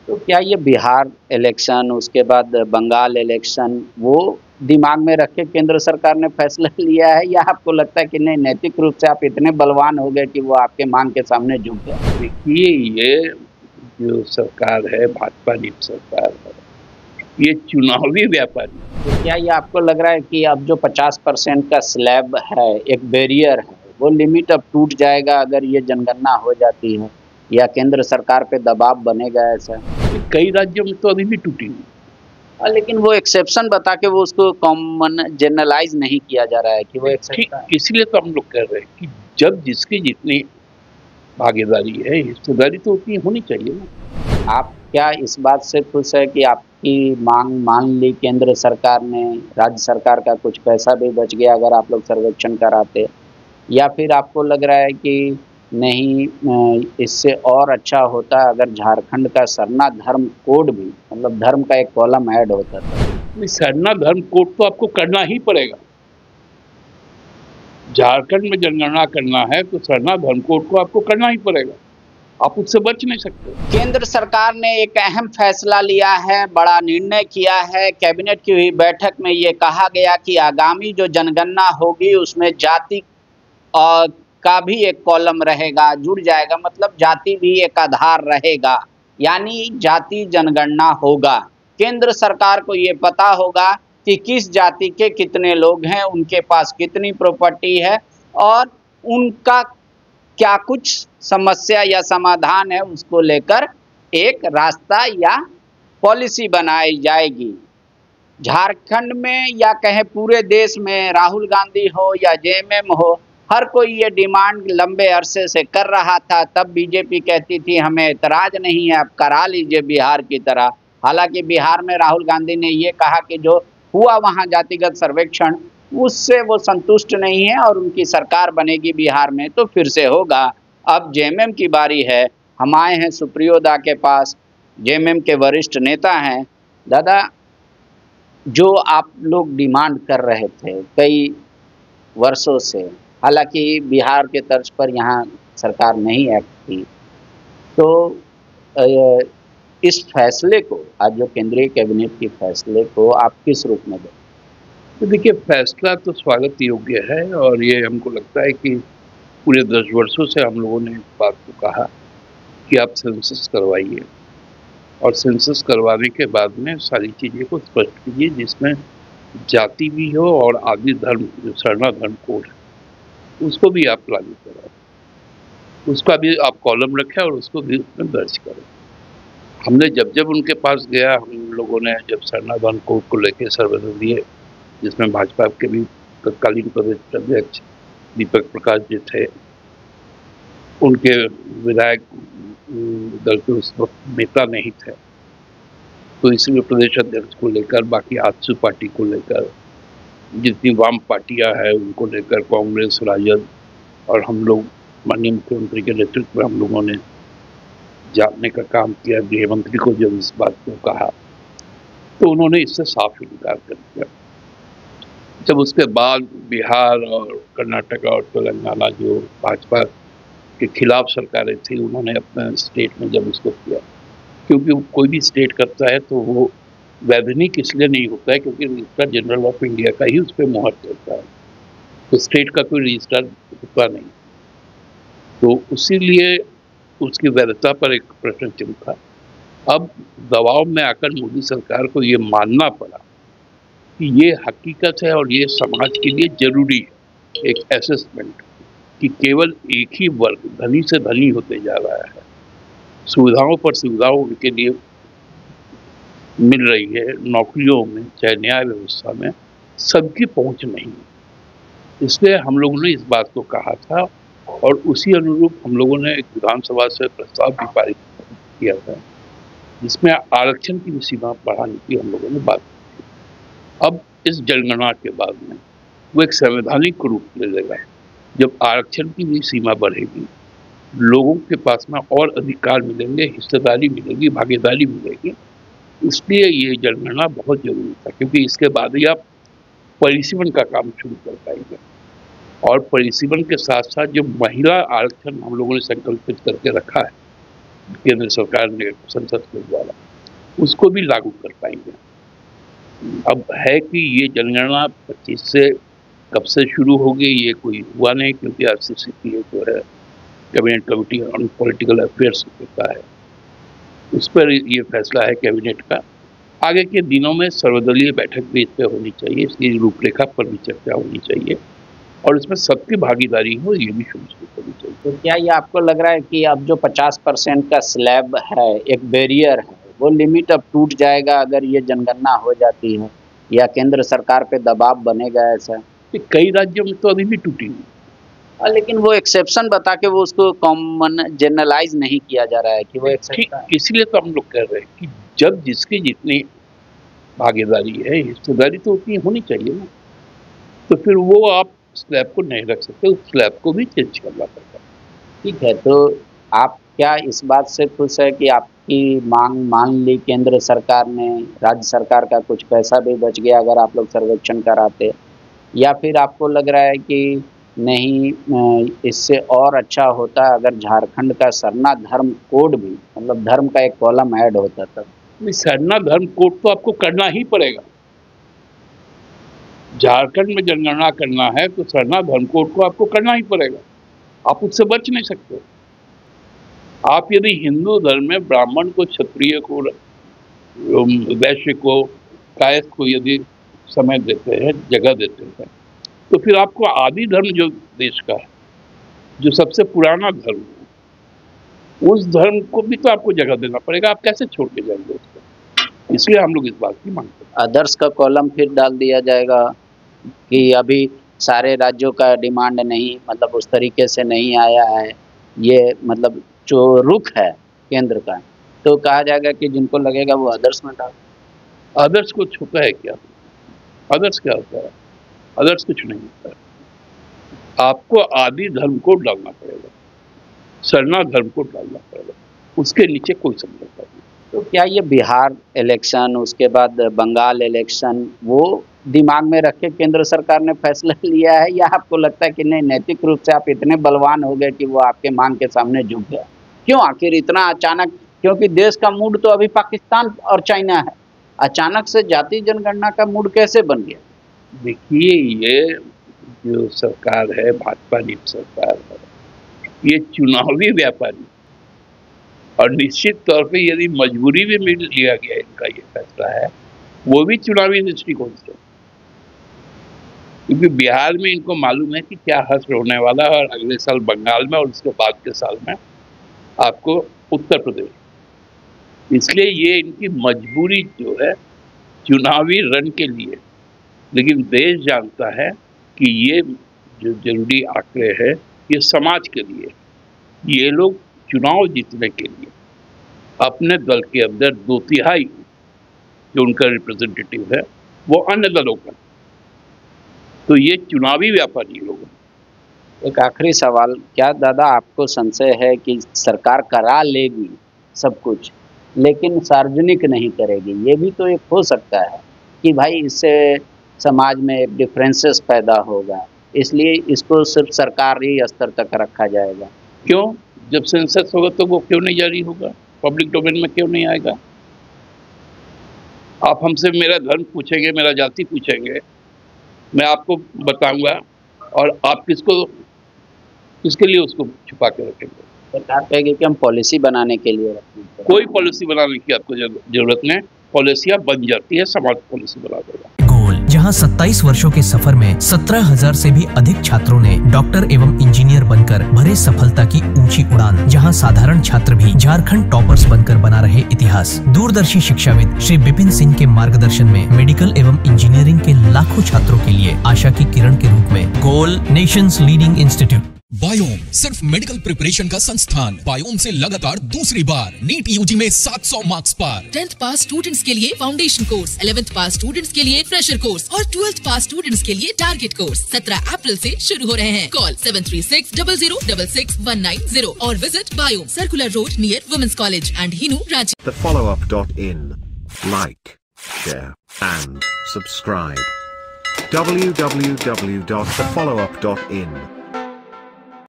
तो क्या ये बिहार इलेक्शन, उसके बाद बंगाल इलेक्शन, वो दिमाग में रख के केंद्र सरकार ने फैसला लिया है, या आपको लगता है कि नहीं, नैतिक रूप से आप इतने बलवान हो गए कि वो आपके मांग के सामने झुक गया? देखिए, ये जो सरकार है, भाजपा नीति सरकार है, ये चुनावी व्यापारी है। तो क्या ये आपको लग रहा है कि अब जो 50% का स्लैब है, एक बैरियर है, वो लिमिट अब टूट जाएगा अगर ये जनगणना हो जाती है, या केंद्र सरकार पे दबाव बनेगा ऐसा? कई राज्यों में तो अभी भी टूटी हुई। लेकिन वो एक्सेप्शन बता के वो उसको कॉमन जनरलाइज नहीं किया जा रहा है कि वो ठीक, एक्सेप्शन। इसलिए तो हम लोग कह रहे हैं कि जब जिसकी जितनी भागीदारी है, हिस्सेदारी तो उतनी होनी चाहिए ना। आप क्या इस बात से खुश है कि आपकी मांग मान ली केंद्र सरकार ने, राज्य सरकार का कुछ पैसा भी बच गया अगर आप लोग सर्वेक्षण कराते, या फिर आपको लग रहा है कि नहीं, इससे और अच्छा होता अगर झारखंड का सरना धर्म कोड भी, मतलब धर्म का एक कॉलम ऐड होता था? सरना धर्म कोड तो आपको करना ही पड़ेगा। झारखंड में जनगणना करना है तो सरना धर्म कोड को आपको करना ही पड़ेगा, आप उससे बच नहीं सकते। केंद्र सरकार ने एक अहम फैसला लिया है, बड़ा निर्णय किया है। कैबिनेट की हुई बैठक में ये कहा गया कि आगामी जो जनगणना होगी उसमें जाति का भी एक कॉलम रहेगा, जुड़ जाएगा, मतलब जाति भी एक आधार रहेगा, यानी जाति जनगणना होगा। केंद्र सरकार को ये पता होगा कि किस जाति के कितने लोग हैं, उनके पास कितनी प्रॉपर्टी है, और उनका क्या कुछ समस्या या समाधान है, उसको लेकर एक रास्ता या पॉलिसी बनाई जाएगी। झारखंड में या कहें पूरे देश में, राहुल गांधी हो या जेएमएम हो, हर कोई ये डिमांड लंबे अरसे से कर रहा था। तब बीजेपी कहती थी हमें एतराज नहीं है, आप करा लीजिए बिहार की तरह। हालांकि बिहार में राहुल गांधी ने ये कहा कि जो हुआ वहाँ जातिगत सर्वेक्षण, उससे वो संतुष्ट नहीं है और उनकी सरकार बनेगी बिहार में तो फिर से होगा। अब जेएमएम की बारी है। हम आए हैं सुप्रियो दा के पास, जेएमएम के वरिष्ठ नेता हैं। दादा, जो आप लोग डिमांड कर रहे थे कई वर्षों से, हालांकि बिहार के तर्ज पर यहाँ सरकार नहीं एक्ट थी, तो इस फैसले को, आज जो केंद्रीय कैबिनेट के फैसले को आप किस रूप में देखते? तो देखिए, फैसला तो स्वागत योग्य है और ये हमको लगता है कि पूरे 10 वर्षों से हम लोगों ने इस बात को कहा कि आप सेंसस करवाइए, और सेंसस करवाने के बाद में सारी चीज़ें को स्पष्ट कीजिए, जिसमें जाति भी हो और आदि धर्म, जो सरना धर्म कोड है, उसको भी आप लागू कराएं, उसका भी आप कॉलम रखें और उसको भी उसमें दर्ज करें। हमने जब जब उनके पास गया, हम लोगों ने जब सरना धर्म कोड को लेकर सर्वे दिए, जिसमें भाजपा के भी तत्कालीन प्रदेश अध्यक्ष दीपक प्रकाश जी थे, उनके विधायक दल के उस वक्त नेता नहीं थे, तो इसलिए प्रदेश अध्यक्ष को लेकर, बाकी आजसू पार्टी को लेकर, जितनी वाम पार्टियां हैं उनको लेकर, कांग्रेस, राजद, और हम लोग माननीय मुख्यमंत्री के नेतृत्व में हम लोगों ने जानने का काम किया। गृह मंत्री को जब इस बात को कहा तो उन्होंने इससे साफ इनकार कर दिया। जब उसके बाद बिहार और कर्नाटक और तेलंगाना, जो भाजपा के खिलाफ सरकारें थी, उन्होंने अपने स्टेट में जब इसको किया, क्योंकि कोई भी स्टेट करता है तो वो वैधानिक इसलिए नहीं होता है क्योंकि रजिस्टर जनरल ऑफ इंडिया का ही उस पर मुहर चलता है, तो स्टेट का कोई रजिस्टर होता नहीं, तो उसीलिए उसकी वैधता पर एक प्रश्न चिन्ह था। अब दबाव में आकर मोदी सरकार को ये मानना पड़ा कि ये हकीकत है और ये समाज के लिए जरूरी है, एक असेसमेंट, कि केवल एक ही वर्ग धनी से धनी होते जा रहा है, सुविधाओं पर सुविधाओं उनके लिए मिल रही है, नौकरियों में चाहे न्याय व्यवस्था में सबकी पहुंच नहीं है। इसलिए हम लोगों ने इस बात को कहा था और उसी अनुरूप हम लोगों ने एक विधानसभा से प्रस्ताव भी पारित किया था, जिसमें आरक्षण की भी सीमा बढ़ाने की हम लोगों ने बात की थी। अब इस जनगणना के बाद में वो एक संवैधानिक रूप ले लेगा। जब आरक्षण की भी सीमा बढ़ेगी, लोगों के पास में और अधिकार मिलेंगे, हिस्सेदारी मिलेगी, भागीदारी मिलेगी। इसलिए ये जनगणना बहुत जरूरी था, क्योंकि इसके बाद ही आप परिसीमन का काम शुरू कर पाएंगे, और परिसीमन के साथ साथ जो महिला आरक्षण हम लोगों ने संकल्पित करके रखा है, केंद्र सरकार ने संसद के द्वारा, उसको भी लागू कर पाएंगे। अब है कि ये जनगणना 25 से कब से शुरू होगी ये कोई हुआ नहीं, क्योंकि आरसीसी की जो है cabinet committee on political affairs होता है, उस पर ये फैसला है कैबिनेट का। आगे के दिनों में सर्वदलीय बैठक भी इस पर होनी चाहिए, इसकी रूपरेखा पर भी चर्चा होनी चाहिए और इसमें सबकी भागीदारी हो, ये भी सुनिश्चित होनी चाहिए। तो क्या ये आपको लग रहा है कि अब जो 50% का स्लैब है, एक बैरियर है, वो लिमिट अब टूट जाएगा अगर ये जनगणना हो जाती है, या केंद्र सरकार पे दबाव बनेगा ऐसा? कई राज्यों में तो अभी भी टूटी हुई, लेकिन वो एक्सेप्शन बता के वो उसको कॉमन जनरलाइज नहीं किया जा रहा है कि वो एक्सेप्शन। इसलिए तो हम लोग कह रहे हैं कि जब जिसकी जितनी भागीदारी है, हिस्सेदारी तो उतनी होनी चाहिए ना, तो फिर वो आप स्लैब को नहीं रख सकते, उस स्लैब को भी चेंज करना पड़ता है। ठीक है, तो आप क्या इस बात से खुश है कि आपकी मांग मान ली केंद्र सरकार ने, राज्य सरकार का कुछ पैसा भी बच गया अगर आप लोग सर्वेक्षण कराते, या फिर आपको लग रहा है कि नहीं इससे और अच्छा होता अगर झारखंड का सरना धर्म कोड भी, मतलब धर्म का एक कॉलम ऐड होता? तब सरना धर्म कोड तो आपको करना ही पड़ेगा। झारखंड में जनगणना करना है तो सरना धर्म कोड को आपको करना ही पड़ेगा, आप उससे बच नहीं सकते। आप यदि हिंदू धर्म में ब्राह्मण को, क्षत्रिय को, वैश्य को, कायस्थ को यदि समय देते हैं, जगह देते हैं, तो फिर आपको आदि धर्म जो देश का है, जो सबसे पुराना धर्म है, उस धर्म को भी तो आपको जगह देना पड़ेगा। आप कैसे छोड़ के जाएंगे उसको? इसलिए हम लोग इस बात की मांग करते हैं। अदर्स का कॉलम फिर डाल दिया जाएगा कि अभी सारे राज्यों का डिमांड नहीं, मतलब उस तरीके से नहीं आया है, ये मतलब जो रुख है केंद्र का, तो कहा जाएगा कि जिनको लगेगा वो अदर्स में डाल। अदर्स को छुपा है क्या? अदर्स क्या होता है? अदर्स कुछ नहीं होता है। आपको आदि धर्म को डालना पड़ेगा, सरना धर्म को डालना पड़ेगा, उसके नीचे कोई समझौता नहीं। तो क्या ये बिहार इलेक्शन, उसके बाद बंगाल इलेक्शन, वो दिमाग में रख के केंद्र सरकार ने फैसला लिया है, या आपको लगता है कि नहीं नैतिक रूप से आप इतने बलवान हो गए कि वो आपके मांग के सामने झुक गया? क्यों आखिर इतना अचानक? क्योंकि देश का मूड तो अभी पाकिस्तान और चाइना है, अचानक से जाति जनगणना का मूड कैसे बन गया? देखिए, ये जो सरकार है, भाजपा नीति सरकार है, ये चुनावी व्यापारी, और निश्चित तौर पे यदि मजबूरी में मिल लिया गया इनका ये फैसला है, वो भी चुनावी दृष्टिकोण से, क्योंकि बिहार में इनको मालूम है कि क्या हश्र होने वाला है, और अगले साल बंगाल में, और उसके बाद के साल में आपको उत्तर प्रदेश। इसलिए ये इनकी मजबूरी जो है चुनावी रण के लिए, लेकिन देश जानता है कि ये जो जरूरी आंकड़े हैं ये समाज के लिए, ये लोग चुनाव जीतने के लिए अपने दल के अंदर 2/3 जो उनका रिप्रेजेंटेटिव है वो अन्य दलों का, तो ये चुनावी व्यापारी लोग हैं। एक आखिरी सवाल, क्या दादा आपको संशय है कि सरकार करा लेगी सब कुछ लेकिन सार्वजनिक नहीं करेगी? ये भी तो एक हो सकता है कि भाई इससे समाज में डिफरेंसेस पैदा होगा, इसलिए इसको सिर्फ सरकारी स्तर तक रखा जाएगा। क्यों? जब सेंसस होगा तो वो क्यों नहीं जारी होगा? पब्लिक डोमेन में क्यों नहीं आएगा? आप हमसे मेरा धर्म पूछेंगे, मेरा जाति पूछेंगे, मैं आपको बताऊंगा, और आप किसके लिए उसको छुपा के रखेंगे? सरकार कहेगी कि हम पॉलिसी बनाने के लिए रखेंगे। कोई पॉलिसी बनाने की आपको जरूरत नहीं, पॉलिसियां बन जाती है, समाज पॉलिसी बना देगा। गोल, जहां 27 वर्षों के सफर में 17,000 से भी अधिक छात्रों ने डॉक्टर एवं इंजीनियर बनकर भरे सफलता की ऊंची उड़ान, जहां साधारण छात्र भी झारखंड टॉपर्स बनकर बना रहे इतिहास। दूरदर्शी शिक्षाविद श्री विपिन सिंह के मार्गदर्शन में मेडिकल एवं इंजीनियरिंग के लाखों छात्रों के लिए आशा की किरण के रूप में गोल, नेशंस लीडिंग इंस्टीट्यूट। बायोम सिर्फ मेडिकल प्रिपरेशन का संस्थान। बायोम से लगातार दूसरी बार नीट यूजी में 700 मार्क्स पार। 10th पास स्टूडेंट्स के लिए फाउंडेशन कोर्स, 11th पास स्टूडेंट्स के लिए फ्रेशर कोर्स और 12th पास स्टूडेंट्स के लिए टारगेट कोर्स 17 अप्रैल से शुरू हो रहे हैं। कॉल 7360066190 और visit biome, circular road near women's college and Hinoo, Ranchi. thefollowup.in. Like, share and subscribe. www.thefollowup.in